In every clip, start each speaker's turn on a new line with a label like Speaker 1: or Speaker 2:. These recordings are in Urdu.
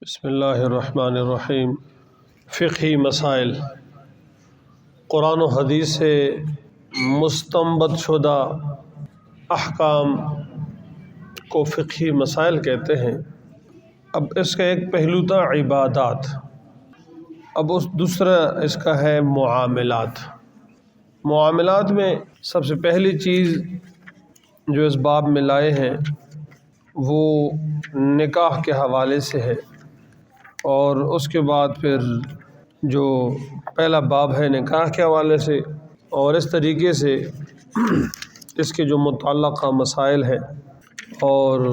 Speaker 1: بسم اللہ الرحمن الرحیم۔ فقہی مسائل، قرآن و حدیث سے مستنبط شدہ احکام کو فقہی مسائل کہتے ہیں۔ اب اس کا ایک پہلو تھا عبادات، اب دوسرا اس کا ہے معاملات۔ معاملات میں سب سے پہلی چیز جو اس باب میں لائے ہیں وہ نکاح کے حوالے سے ہے، اور اس کے بعد پھر جو پہلا باب ہے نکاح کے حوالے سے، اور اس طریقے سے اس کے جو متعلقہ مسائل ہیں اور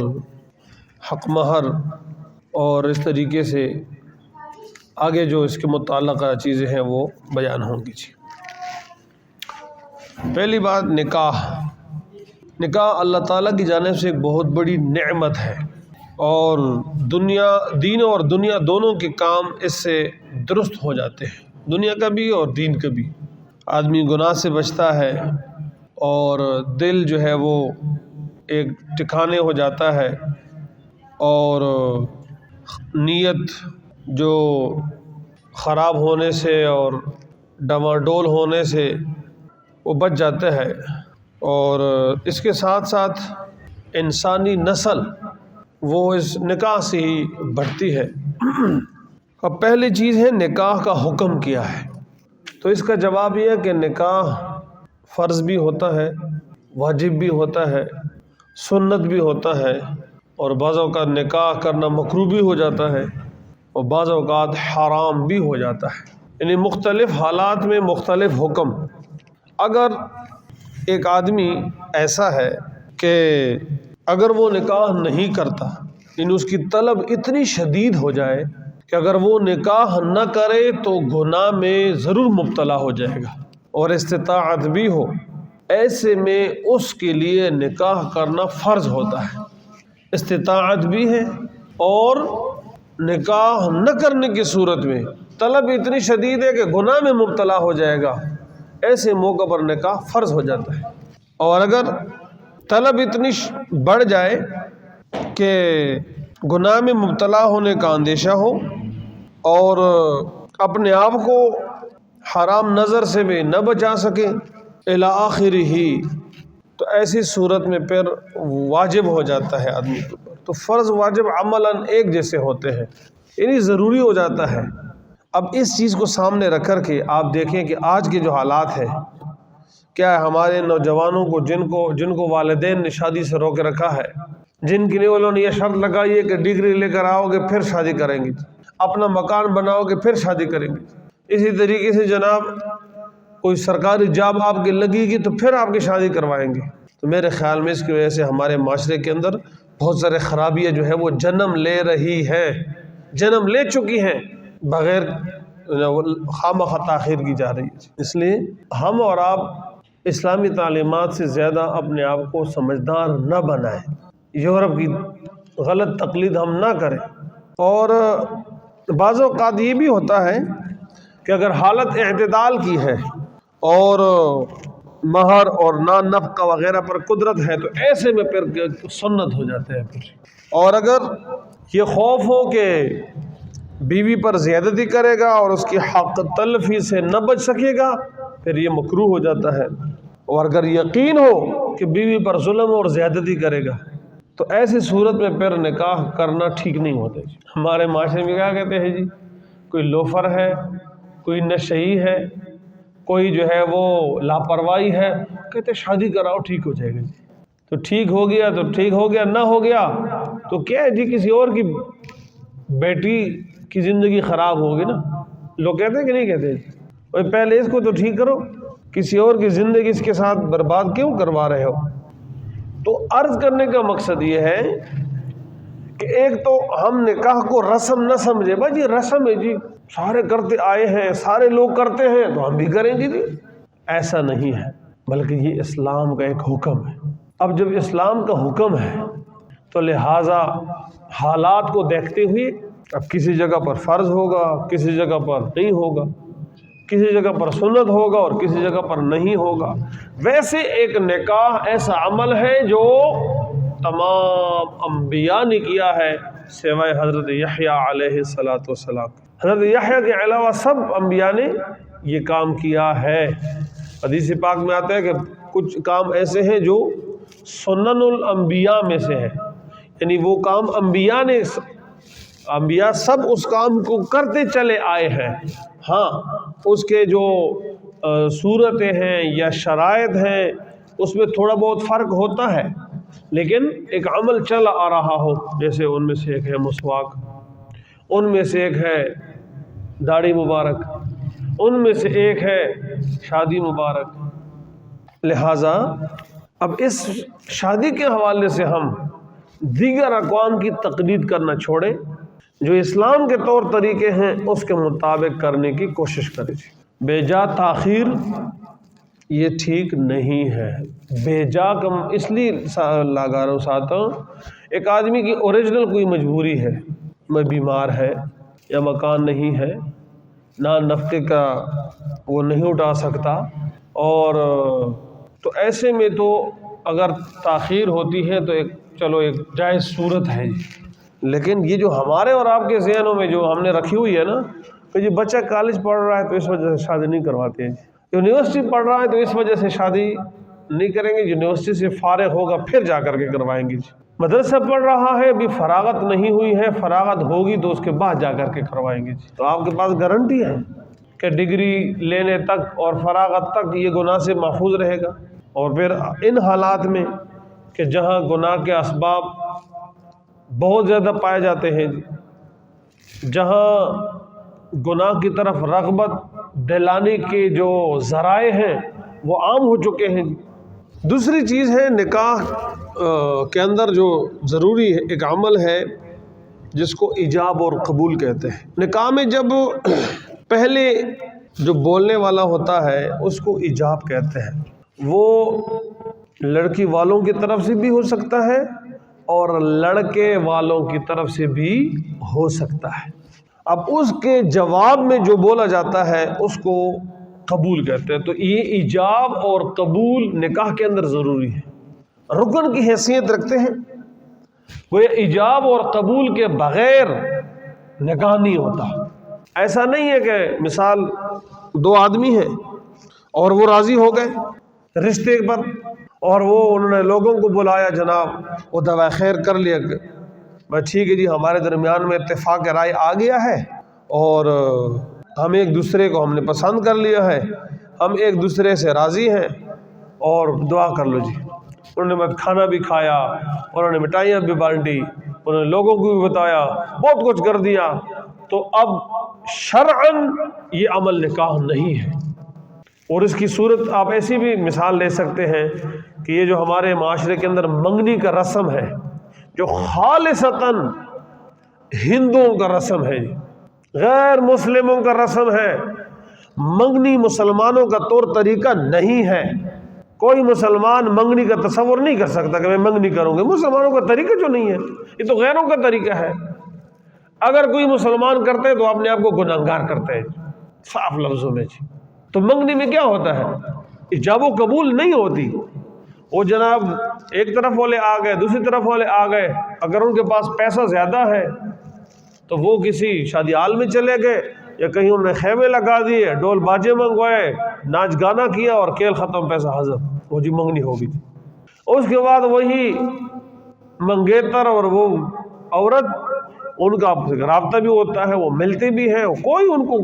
Speaker 1: حق مہر اور اس طریقے سے آگے جو اس کے متعلقہ چیزیں ہیں وہ بیان ہوں گی۔ پہلی بات نکاح اللہ تعالیٰ کی جانب سے ایک بہت بڑی نعمت ہے، اور دین اور دنیا دونوں کے کام اس سے درست ہو جاتے ہیں، دنیا کا بھی اور دین کا بھی۔ آدمی گناہ سے بچتا ہے اور دل جو ہے وہ ایک ٹھکانے ہو جاتا ہے، اور نیت جو خراب ہونے سے اور ڈماڈول ہونے سے وہ بچ جاتا ہے، اور اس کے ساتھ ساتھ انسانی نسل وہ اس نکاح سے ہی بڑھتی ہے۔ اب پہلی چیز ہے نکاح کا حکم کیا ہے، تو اس کا جواب یہ ہے کہ نکاح فرض بھی ہوتا ہے، واجب بھی ہوتا ہے، سنت بھی ہوتا ہے، اور بعض اوقات نکاح کرنا مکروہ بھی ہو جاتا ہے، اور بعض اوقات حرام بھی ہو جاتا ہے، یعنی مختلف حالات میں مختلف حکم۔ اگر ایک آدمی ایسا ہے کہ اگر وہ نکاح نہیں کرتا، یعنی اس کی طلب اتنی شدید ہو جائے کہ اگر وہ نکاح نہ کرے تو گناہ میں ضرور مبتلا ہو جائے گا، اور استطاعت بھی ہو، ایسے میں اس کے لیے نکاح کرنا فرض ہوتا ہے۔ استطاعت بھی ہے اور نکاح نہ کرنے کی صورت میں طلب اتنی شدید ہے کہ گناہ میں مبتلا ہو جائے گا، ایسے موقع پر نکاح فرض ہو جاتا ہے۔ اور اگر طلب اتنی بڑھ جائے کہ گناہ میں مبتلا ہونے کا اندیشہ ہو اور اپنے آپ کو حرام نظر سے بھی نہ بچا سکے الی آخرہ، تو ایسی صورت میں پھر واجب ہو جاتا ہے آدمی کے اوپر۔ تو فرض واجب عملاً ایک جیسے ہوتے ہیں، یعنی ضروری ہو جاتا ہے۔ اب اس چیز کو سامنے رکھ کر کے آپ دیکھیں کہ آج کے جو حالات ہیں، کیا ہمارے نوجوانوں کو جن کو والدین نے شادی سے روک رکھا ہے، جن کے لیے انہوں نے یہ شرط لگائی ہے کہ ڈگری لے کر آؤ گے پھر شادی کریں گے، اپنا مکان بناؤ گے پھر شادی کریں گے، اسی طریقے سے جناب کوئی سرکاری جاب آپ کی لگے گی تو پھر آپ کی شادی کروائیں گے، تو میرے خیال میں اس کی وجہ سے ہمارے معاشرے کے اندر بہت سارے خرابیاں جو ہے وہ جنم لے رہی ہیں، جنم لے چکی ہیں، بغیر خواہ تاخیر کی جا رہی ہے۔ اس لیے ہم اور آپ اسلامی تعلیمات سے زیادہ اپنے آپ کو سمجھدار نہ بنائیں، یورپ کی غلط تقلید ہم نہ کریں۔ اور بعض اوقات یہ بھی ہوتا ہے کہ اگر حالت اعتدال کی ہے اور مہر اور نان نفقہ وغیرہ پر قدرت ہے تو ایسے میں پھر سنت ہو جاتے ہیں پھر۔ اور اگر یہ خوف ہو کہ بیوی پر زیادتی کرے گا اور اس کی حق تلفی سے نہ بچ سکے گا، پھر یہ مکروہ ہو جاتا ہے۔ اور اگر یقین ہو کہ بیوی پر ظلم اور زیادتی کرے گا تو ایسی صورت میں پھر نکاح کرنا ٹھیک نہیں ہوتا۔ ہمارے معاشرے میں کیا کہتے ہیں جی، کوئی لوفر ہے، کوئی نشئی ہے، کوئی جو ہے وہ لاپرواہی ہے، کہتے شادی کراؤ ٹھیک ہو جائے گا جی۔ تو ٹھیک ہو گیا تو ٹھیک ہو گیا، نہ ہو گیا تو کیا ہے جی، کسی اور کی بیٹی کی زندگی خراب ہوگی نا۔ لوگ کہتے ہیں کہ نہیں کہتے جی، پہلے اس کو تو ٹھیک کرو، کسی اور کی زندگی اس کے ساتھ برباد کیوں کروا رہے ہو۔ تو عرض کرنے کا مقصد یہ ہے کہ ایک تو ہم نکاح کو رسم نہ سمجھے، بھائی جی رسم ہے جی، سارے کرتے آئے ہیں، سارے لوگ کرتے ہیں تو ہم بھی کریں گے جی، ایسا نہیں ہے، بلکہ یہ اسلام کا ایک حکم ہے۔ اب جب اسلام کا حکم ہے تو لہٰذا حالات کو دیکھتے ہوئے اب کسی جگہ پر فرض ہوگا، کسی جگہ پر نہیں ہوگا، کسی جگہ پر سنت ہوگا اور کسی جگہ پر نہیں ہوگا۔ ویسے ایک نکاح ایسا عمل ہے جو تمام انبیاء نے کیا ہے، سوائے حضرت یحییٰ علیہ السلام۔ حضرت یحییٰ کے علاوہ سب انبیاء نے یہ کام کیا ہے۔ حدیث پاک میں آتا ہے کہ کچھ کام ایسے ہیں جو سنن الانبیاء میں سے ہے، یعنی وہ کام انبیاء سب اس کام کو کرتے چلے آئے ہیں۔ ہاں اس کے جو صورتیں ہیں یا شرائط ہیں اس میں تھوڑا بہت فرق ہوتا ہے، لیکن ایک عمل چل آ رہا ہو، جیسے ان میں سے ایک ہے مسواک، ان میں سے ایک ہے داڑھی مبارک، ان میں سے ایک ہے شادی مبارک۔ لہٰذا اب اس شادی کے حوالے سے ہم دیگر اقوام کی تقلید کرنا چھوڑیں، جو اسلام کے طور طریقے ہیں اس کے مطابق کرنے کی کوشش کریں۔ بے جا تاخیر یہ ٹھیک نہیں ہے۔ بے جا کم اس لیے لگا رہا ہوں ساتھوں، ایک آدمی کی اوریجنل کوئی مجبوری ہے، میں بیمار ہے یا مکان نہیں ہے، نہ نفقے کا وہ نہیں اٹھا سکتا، اور تو ایسے میں تو اگر تاخیر ہوتی ہے تو ایک چلو ایک جائز صورت ہے جی۔ لیکن یہ جو ہمارے اور آپ کے ذہنوں میں جو ہم نے رکھی ہوئی ہے نا کہ جی بچہ کالج پڑھ رہا ہے تو اس وجہ سے شادی نہیں کرواتے ہیں جی، یونیورسٹی پڑھ رہا ہے تو اس وجہ سے شادی نہیں کریں گے، یونیورسٹی سے فارغ ہوگا پھر جا کر کے کروائیں گے جی۔ مدرسہ پڑھ رہا ہے، ابھی فراغت نہیں ہوئی ہے، فراغت ہوگی تو اس کے بعد جا کر کے کروائیں گے جی۔ تو آپ کے پاس گارنٹی ہے کہ ڈگری لینے تک اور فراغت تک یہ گناہ سے محفوظ رہے گا؟ اور پھر ان حالات میں کہ جہاں گناہ کے اسباب بہت زیادہ پائے جاتے ہیں جی، جہاں گناہ کی طرف رغبت دلانے کے جو ذرائع ہیں وہ عام ہو چکے ہیں جی۔ دوسری چیز ہے نکاح کے اندر جو ضروری ہے ایک عمل ہے جس کو ایجاب اور قبول کہتے ہیں۔ نکاح میں جب پہلے جو بولنے والا ہوتا ہے اس کو ایجاب کہتے ہیں، وہ لڑکی والوں کی طرف سے بھی ہو سکتا ہے اور لڑکے والوں کی طرف سے بھی ہو سکتا ہے۔ اب اس کے جواب میں جو بولا جاتا ہے اس کو قبول کہتے ہیں۔ تو یہ ایجاب اور قبول نکاح کے اندر ضروری ہے، رکن کی حیثیت رکھتے ہیں۔ وہ ایجاب اور قبول کے بغیر نکاح نہیں ہوتا۔ ایسا نہیں ہے کہ مثال دو آدمی ہیں اور وہ راضی ہو گئے رشتے پر، اور وہ انہوں نے لوگوں کو بلایا، جناب وہ دعوی خیر کر لیا کہ بس ٹھیک ہے جی ہمارے درمیان میں اتفاق رائے آ گیا ہے اور ہم ایک دوسرے کو ہم نے پسند کر لیا ہے، ہم ایک دوسرے سے راضی ہیں اور دعا کر لو جی۔ انہوں نے کھانا بھی کھایا، انہوں نے مٹھائیاں بھی بانٹی، انہوں نے لوگوں کو بھی بتایا، بہت کچھ کر دیا، تو اب شرعاً یہ عمل نکاح نہیں ہے۔ اور اس کی صورت آپ ایسی بھی مثال لے سکتے ہیں کہ یہ جو ہمارے معاشرے کے اندر منگنی کا رسم ہے، جو خالصتاً ہندوؤں کا رسم ہے، غیر مسلموں کا رسم ہے، منگنی مسلمانوں کا طور طریقہ نہیں ہے۔ کوئی مسلمان منگنی کا تصور نہیں کر سکتا کہ میں منگنی کروں گا، مسلمانوں کا طریقہ جو نہیں ہے، یہ تو غیروں کا طریقہ ہے۔ اگر کوئی مسلمان کرتے ہیں تو اپنے آپ کو گناہگار کرتے ہیں، صاف لفظوں میں جی۔ تو منگنی میں کیا ہوتا ہے؟ ایجاب و قبول نہیں ہوتی۔ وہ جناب ایک طرف والے آ گئے، دوسری طرف والے آ گئے، اگر ان کے پاس پیسہ زیادہ ہے تو وہ کسی شادی ہال میں چلے گئے یا کہیں انہوں نے خیمے لگا دیے، ڈول باجے منگوائے، ناچ گانا کیا اور کھیل ختم، پیسہ حضر، وہ جی منگنی ہوگی۔ اس کے بعد وہی منگیتر اور وہ عورت، ان کا رابطہ بھی ہوتا ہے، وہ ملتے بھی ہیں، کوئی ان کو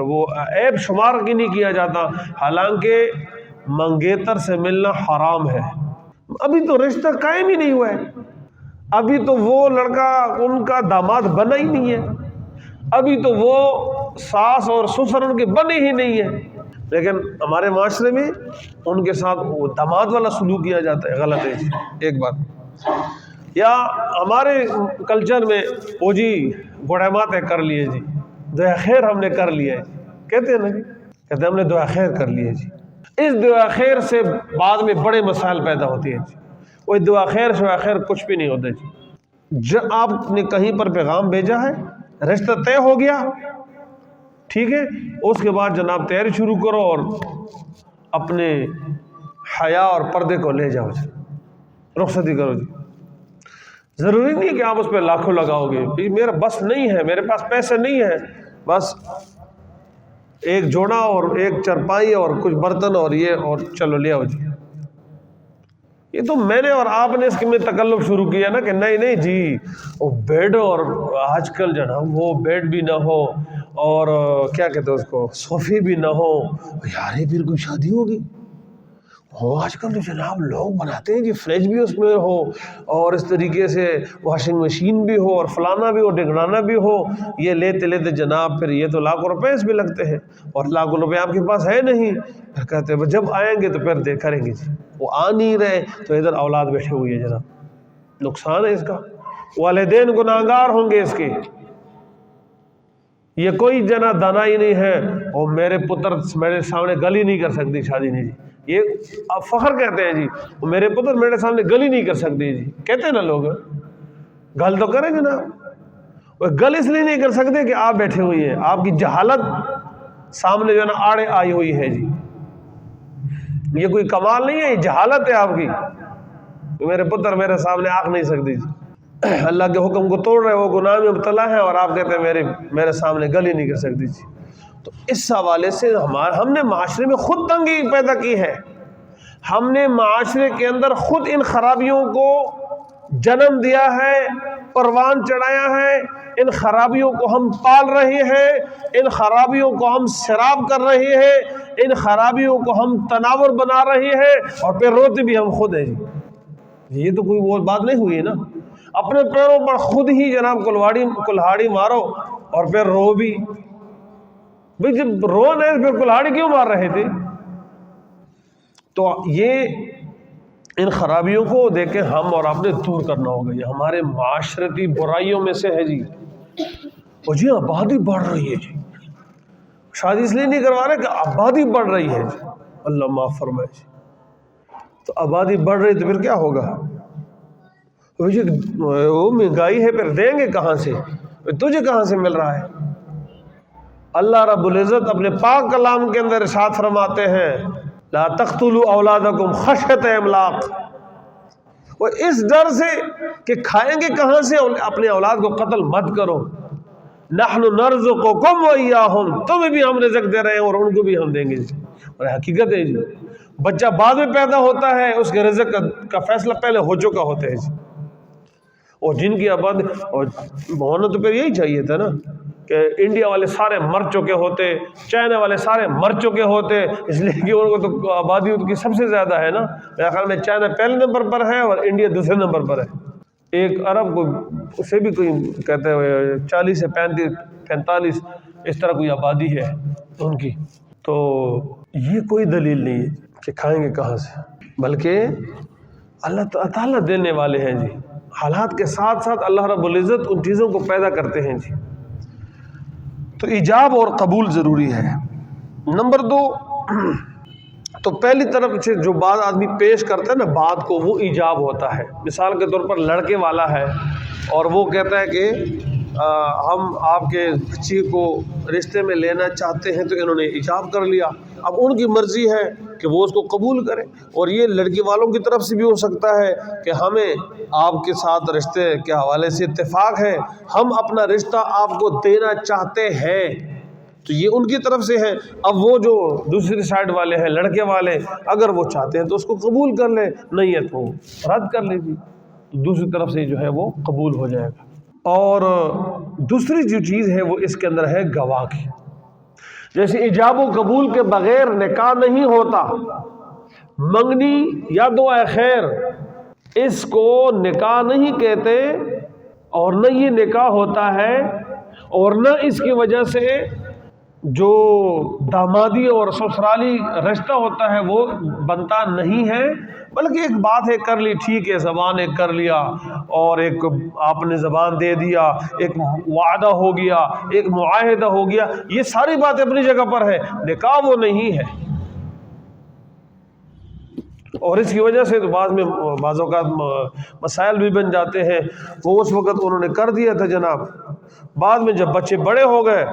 Speaker 1: وہ عیب شمار کی نہیں کیا جاتا، حالانکہ منگیتر سے ملنا حرام ہے۔ ابھی تو رشتہ قائم ہی نہیں ہوا ہے، ابھی تو وہ لڑکا ان کا داماد بنا ہی نہیں ہے، ابھی تو وہ ساس اور سسر ان کے بنے ہی نہیں ہیں، لیکن ہمارے معاشرے میں ان کے ساتھ وہ داماد والا سلوک کیا جاتا ہے، غلط ہے ایک بات۔ یا ہمارے کلچر میں وہ جی گوڑے ماتے کر لیے جی، دعا خیر ہم نے کر لیا ہے، کہتے ہیں نا جی، کہتے ہیں ہم نے دعا خیر کر لی ہے جی۔ اس دعا خیر سے بعد میں بڑے مسائل پیدا ہوتی ہیں جی۔ وہ دعا خیر شعا خیر کچھ بھی نہیں ہوتا جی۔ جب آپ نے کہیں پر پیغام بھیجا ہے، رشتہ طے ہو گیا، ٹھیک ہے، اس کے بعد جناب تیاری شروع کرو اور اپنے حیا اور پردے کو لے جاؤ جی، رخصتی کرو جی۔ ضروری نہیں کہ آپ اس پہ لاکھوں لگاؤ گے، میرا بس نہیں ہے، میرے پاس پیسے نہیں ہے، بس ایک جوڑا اور ایک چرپائی اور کچھ برتن اور یہ، اور چلو لے آؤ جی۔ یہ تو میں نے اور آپ نے اس کے میں تکلف شروع کیا نا کہ نہیں نہیں جی وہ بیڈ، اور آج کل جناب وہ بیڈ بھی نہ ہو اور کیا کہتے ہیں اس کو، صوفے بھی نہ ہو، یار یہ پھر کوئی شادی ہوگی؟ آج کل تو جناب لوگ بناتے ہیں جی فریج بھی اس میں ہو، اور اس طریقے سے واشنگ مشین بھی ہو، اور فلانا بھی ہو، ڈگڑانا بھی ہو، یہ لیتے لیتے جناب پھر یہ تو لاکھوں روپے اس بھی لگتے ہیں، اور لاکھوں روپے آپ کے پاس ہے نہیں، پھر کہتے ہیں جب آئیں گے تو پھر کریں گے جی۔ وہ آ نہیں رہے تو ادھر اولاد بیٹھے ہوئی ہے جناب، نقصان ہے اس کا، والدین گناہگار ہوں گے اس کے۔ یہ کوئی جنا دانائی نہیں ہے، اور میرے پتر میرے سامنے گلی نہیں کر سکتی شادی نہیں جی، یہ آپ فخر کہتے ہیں جی، میرے پتر میرے سامنے گلی نہیں کر سکتی جی، کہتے ہیں نا لوگ، گل تو کریں جناب، وہ گل اس لیے نہیں کر سکتے کہ آپ بیٹھے ہوئی ہیں، آپ کی جہالت سامنے جو ہے نا آڑے آئی ہوئی ہے جی، یہ کوئی کمال نہیں ہے، یہ جہالت ہے آپ کی، میرے پتر میرے سامنے آنکھ نہیں سکتی جی، اللہ کے حکم کو توڑ رہے، وہ گناہ میں مبتلا ہے، اور آپ کہتے ہیں میرے سامنے گلی نہیں کر سکتی جی۔ تو اس حوالے سے ہم نے معاشرے میں خود تنگی پیدا کی ہے، ہم نے معاشرے کے اندر خود ان خرابیوں کو جنم دیا ہے، پروان چڑھایا ہے، ان خرابیوں کو ہم پال رہے ہیں، ان خرابیوں کو ہم سیراب کر رہے ہیں، ان خرابیوں کو ہم تناور بنا رہے ہیں، اور پھر روتے بھی ہم خود ہیں جی۔ یہ تو کوئی وہ بات نہیں ہوئی نا، اپنے پیروں پر خود ہی جناب کلہاڑی مارو اور پھر رو بھی، بھئی جب رو نہیں پھر کلہاڑی کیوں مار رہے تھے؟ تو یہ ان خرابیوں کو دیکھ کے ہم اور آپ نے دور کرنا ہوگا، یہ ہمارے معاشرتی برائیوں میں سے ہے جی۔ اور جی آبادی بڑھ رہی ہے جی، شادی اس لیے نہیں کروا رہے کہ آبادی بڑھ رہی ہے جی، اللہ معاف فرمائے جی، تو آبادی بڑھ رہی تو پھر کیا ہوگا؟ وہ مہنگائی ہے، پھر دیں گے کہاں سے؟ تجھے کہاں سے مل رہا ہے؟ اللہ رب العزت اپنے پاک کلام کے اندر ارشاد فرماتے ہیں لا تقتلوا اولادکم خشیۃ املاق، وہ اس ڈر سے کہ کھائیں گے کہاں سے، اپنے اولاد کو قتل مت کرو، نحن نرزقکم وایاہم، تمہیں بھی ہم رزق دے رہے ہیں اور ان کو بھی ہم دیں گے، اور حقیقت ہے جی، بچہ بعد میں پیدا ہوتا ہے، اس کے رزق کا فیصلہ پہلے ہو چکا ہوتا ہے جی۔ اور جن کی آبادی، اور ہونا تو پھر یہی چاہیے تھا نا کہ انڈیا والے سارے مر چکے ہوتے، چائنا والے سارے مر چکے ہوتے، اس لیے کہ ان کو تو آبادی ان کی سب سے زیادہ ہے نا، میرے خیال میں چائنا پہلے نمبر پر ہے اور انڈیا دوسرے نمبر پر ہے، ایک ارب کو اسے بھی کوئی کہتے ہیں 40 سے 45 اس طرح کوئی آبادی ہے ان کی۔ تو یہ کوئی دلیل نہیں ہے کہ کھائیں گے کہاں سے، بلکہ اللہ تعالیٰ دینے والے ہیں جی، حالات کے ساتھ ساتھ اللہ رب العزت ان چیزوں کو پیدا کرتے ہیں جی۔ تو ایجاب اور قبول ضروری ہے۔ نمبر 2، تو پہلی طرف سے جو بات آدمی پیش کرتا ہے نا بات کو، وہ ایجاب ہوتا ہے۔ مثال کے طور پر لڑکے والا ہے اور وہ کہتا ہے کہ ہم آپ کے بچی کو رشتے میں لینا چاہتے ہیں، تو انہوں نے ایجاب کر لیا، اب ان کی مرضی ہے کہ وہ اس کو قبول کریں، اور یہ لڑکی والوں کی طرف سے بھی ہو سکتا ہے کہ ہمیں آپ کے ساتھ رشتے کے حوالے سے اتفاق ہے، ہم اپنا رشتہ آپ کو دینا چاہتے ہیں، تو یہ ان کی طرف سے ہے۔ اب وہ جو دوسری سائڈ والے ہیں لڑکے والے، اگر وہ چاہتے ہیں تو اس کو قبول کر لیں، نہیں ہے تو رد کر لیجیے، دوسری طرف سے جو ہے وہ قبول ہو جائے گا۔ اور دوسری جو چیز ہے وہ اس کے اندر ہے گواہ کی، جیسے ایجاب و قبول کے بغیر نکاح نہیں ہوتا، منگنی یا دعا خیر اس کو نکاح نہیں کہتے، اور نہ یہ نکاح ہوتا ہے، اور نہ اس کی وجہ سے جو دامادی اور سسرالی رشتہ ہوتا ہے وہ بنتا نہیں ہے، بلکہ ایک بات ہے کر لی ٹھیک ہے، زبان ایک کر لیا، اور ایک آپ نے زبان دے دیا، ایک وعدہ ہو گیا، ایک معاہدہ ہو گیا، یہ ساری باتیں اپنی جگہ پر ہے، نکاح وہ نہیں ہے۔ اور اس کی وجہ سے تو بعض اوقات مسائل بھی بن جاتے ہیں، وہ اس وقت انہوں نے کر دیا تھا جناب، بعد میں جب بچے بڑے ہو گئے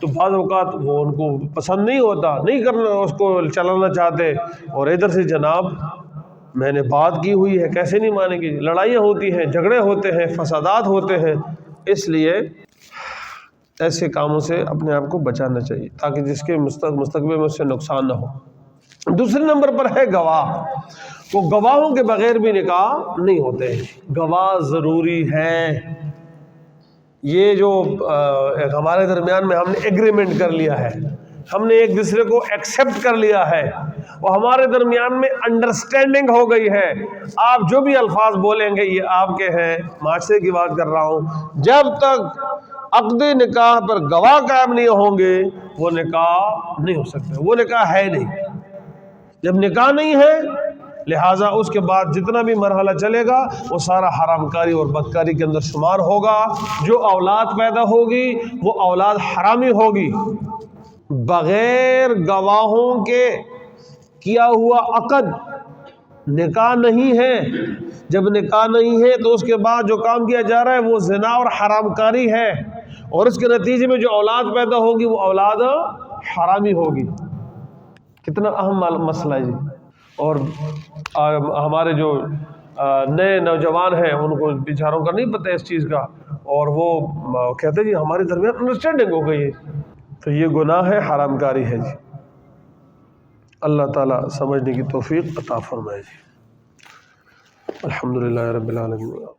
Speaker 1: تو بعض اوقات وہ ان کو پسند نہیں ہوتا، نہیں کرنا، اس کو چلانا چاہتے، اور ادھر سے جناب میں نے بات کی ہوئی ہے، کیسے نہیں مانیں گے؟ لڑائیاں ہوتی ہیں، جھگڑے ہوتے ہیں، فسادات ہوتے ہیں، اس لیے ایسے کاموں سے اپنے آپ کو بچانا چاہیے تاکہ جس کے مستقبل میں اس سے نقصان نہ ہو۔ دوسرے نمبر پر ہے گواہ، وہ گواہوں کے بغیر بھی نکاح نہیں ہوتے ہیں، گواہ ضروری ہے۔ یہ جو ہمارے درمیان میں ہم نے ایگریمنٹ کر لیا ہے، ہم نے ایک دوسرے کو ایکسیپٹ کر لیا ہے، وہ ہمارے درمیان میں انڈرسٹینڈنگ ہو گئی ہے، آپ جو بھی الفاظ بولیں گے یہ آپ کے ہیں، معاشرے کی بات کر رہا ہوں، جب تک عقد نکاح پر گواہ قائم نہیں ہوں گے وہ نکاح نہیں ہو سکتا، وہ نکاح ہے نہیں۔ جب نکاح نہیں ہے لہٰذا اس کے بعد جتنا بھی مرحلہ چلے گا وہ سارا حرام کاری اور بدکاری کے اندر شمار ہوگا، جو اولاد پیدا ہوگی وہ اولاد حرامی ہوگی۔ بغیر گواہوں کے کیا ہوا عقد نکاح نہیں ہے، جب نکاح نہیں ہے تو اس کے بعد جو کام کیا جا رہا ہے وہ زنا اور حرام کاری ہے، اور اس کے نتیجے میں جو اولاد پیدا ہوگی وہ اولاد حرامی ہوگی۔ کتنا اہم مسئلہ ہے جی۔ اور ہمارے جو نئے نوجوان ہیں ان کو بیچاروں کا نہیں پتہ اس چیز کا، اور وہ کہتے ہیں جی ہمارے درمیان انڈرسٹینڈنگ ہو گئی ہے، تو یہ گناہ ہے، حرام کاری ہے جی۔ اللہ تعالیٰ سمجھنے کی توفیق عطا فرمائے جی۔ الحمدللہ رب العالمین۔